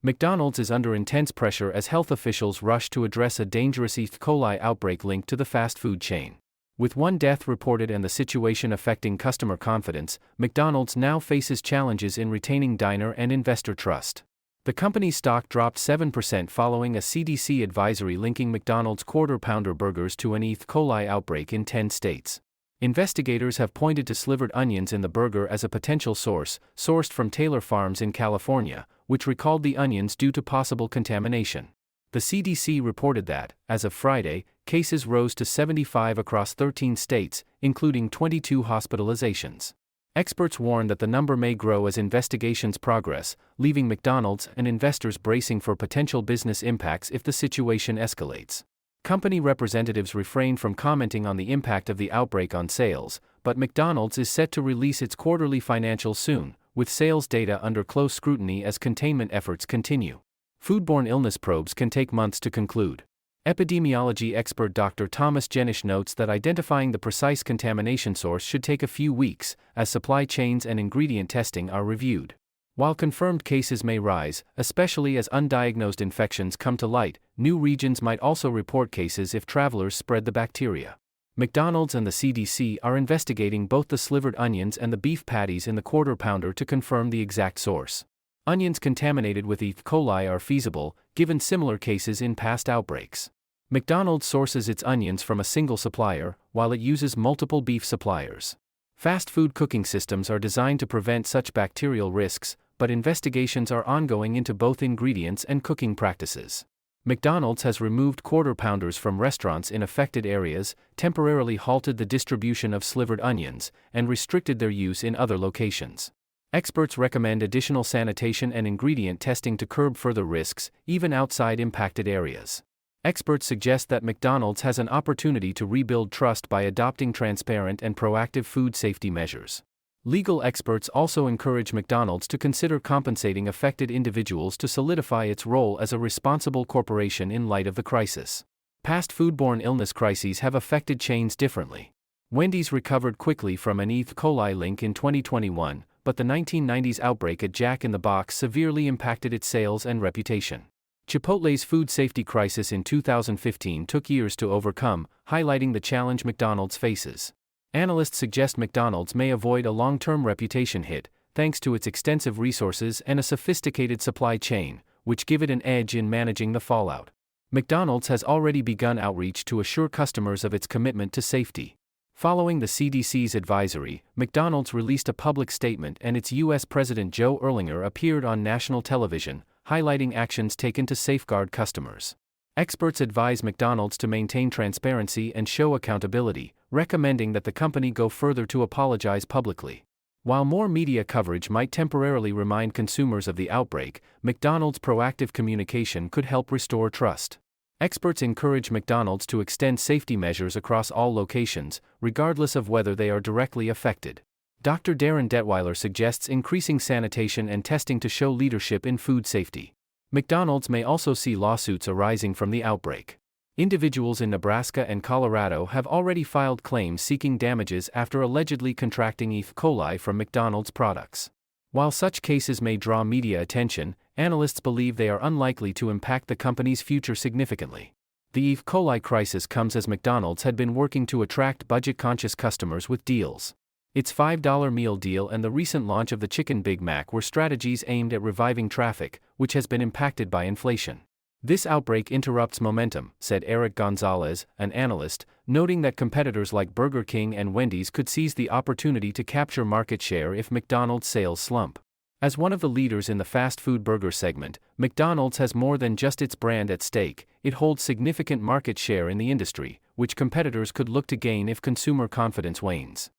McDonald's is under intense pressure as health officials rush to address a dangerous E. coli outbreak linked to the fast food chain. With one death reported and the situation affecting customer confidence, McDonald's now faces challenges in retaining diner and investor trust. The company's stock dropped 7% following a CDC advisory linking McDonald's Quarter Pounder burgers to an E. coli outbreak in 10 states. Investigators have pointed to slivered onions in the burger as a potential source, sourced from Taylor Farms in California, which recalled the onions due to possible contamination. The CDC reported that, as of Friday, cases rose to 75 across 13 states, including 22 hospitalizations. Experts warn that the number may grow as investigations progress, leaving McDonald's and investors bracing for potential business impacts if the situation escalates. Company representatives refrained from commenting on the impact of the outbreak on sales, but McDonald's is set to release its quarterly financials soon, with sales data under close scrutiny as containment efforts continue. Foodborne illness probes can take months to conclude. Epidemiology expert Dr. Thomas Jenisch notes that identifying the precise contamination source should take a few weeks, as supply chains and ingredient testing are reviewed. While confirmed cases may rise, especially as undiagnosed infections come to light, new regions might also report cases if travelers spread the bacteria. McDonald's and the CDC are investigating both the slivered onions and the beef patties in the Quarter Pounder to confirm the exact source. Onions contaminated with E. coli are feasible, given similar cases in past outbreaks. McDonald's sources its onions from a single supplier, while it uses multiple beef suppliers. Fast food cooking systems are designed to prevent such bacterial risks, but investigations are ongoing into both ingredients and cooking practices. McDonald's has removed Quarter Pounders from restaurants in affected areas, temporarily halted the distribution of slivered onions, and restricted their use in other locations. Experts recommend additional sanitation and ingredient testing to curb further risks, even outside impacted areas. Experts suggest that McDonald's has an opportunity to rebuild trust by adopting transparent and proactive food safety measures. Legal experts also encourage McDonald's to consider compensating affected individuals to solidify its role as a responsible corporation in light of the crisis. Past foodborne illness crises have affected chains differently. Wendy's recovered quickly from an E. coli link in 2021, but the 1990s outbreak at Jack in the Box severely impacted its sales and reputation. Chipotle's food safety crisis in 2015 took years to overcome, highlighting the challenge McDonald's faces. Analysts suggest McDonald's may avoid a long-term reputation hit, thanks to its extensive resources and a sophisticated supply chain, which give it an edge in managing the fallout. McDonald's has already begun outreach to assure customers of its commitment to safety. Following the CDC's advisory, McDonald's released a public statement and its U.S. President Joe Erlinger appeared on national television, highlighting actions taken to safeguard customers. Experts advise McDonald's to maintain transparency and show accountability, recommending that the company go further to apologize publicly. While more media coverage might temporarily remind consumers of the outbreak, McDonald's proactive communication could help restore trust. Experts encourage McDonald's to extend safety measures across all locations, regardless of whether they are directly affected. Dr. Darren Detweiler suggests increasing sanitation and testing to show leadership in food safety. McDonald's may also see lawsuits arising from the outbreak. Individuals in Nebraska and Colorado have already filed claims seeking damages after allegedly contracting E. coli from McDonald's products. While such cases may draw media attention, analysts believe they are unlikely to impact the company's future significantly. The E. coli crisis comes as McDonald's had been working to attract budget-conscious customers with deals. Its $5 meal deal and the recent launch of the Chicken Big Mac were strategies aimed at reviving traffic, which has been impacted by inflation. This outbreak interrupts momentum, said Eric Gonzalez, an analyst, noting that competitors like Burger King and Wendy's could seize the opportunity to capture market share if McDonald's sales slump. As one of the leaders in the fast food burger segment, McDonald's has more than just its brand at stake. It holds significant market share in the industry, which competitors could look to gain if consumer confidence wanes.